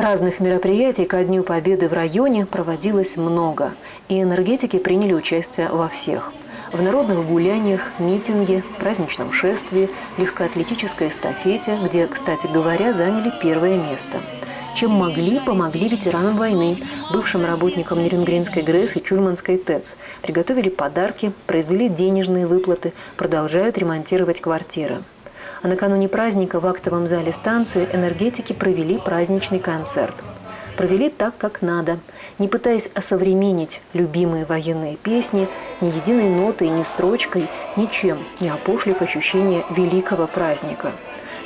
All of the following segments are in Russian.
Разных мероприятий ко Дню Победы в районе проводилось много, и энергетики приняли участие во всех. В народных гуляниях, митинге, праздничном шествии, легкоатлетической эстафете, где, кстати говоря, заняли первое место. Чем могли, помогли ветеранам войны, бывшим работникам Нерюнгринской ГРЭС и Чульманской ТЭЦ. Приготовили подарки, произвели денежные выплаты, продолжают ремонтировать квартиры. А накануне праздника в актовом зале станции энергетики провели праздничный концерт. Провели так, как надо, не пытаясь осовременить любимые военные песни ни единой нотой, ни строчкой, ничем, не опошлив ощущение великого праздника.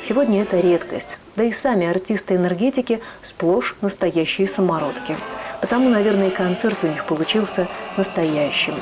Сегодня это редкость, да и сами артисты-энергетики сплошь настоящие самородки. Потому, наверное, и концерт у них получился настоящим.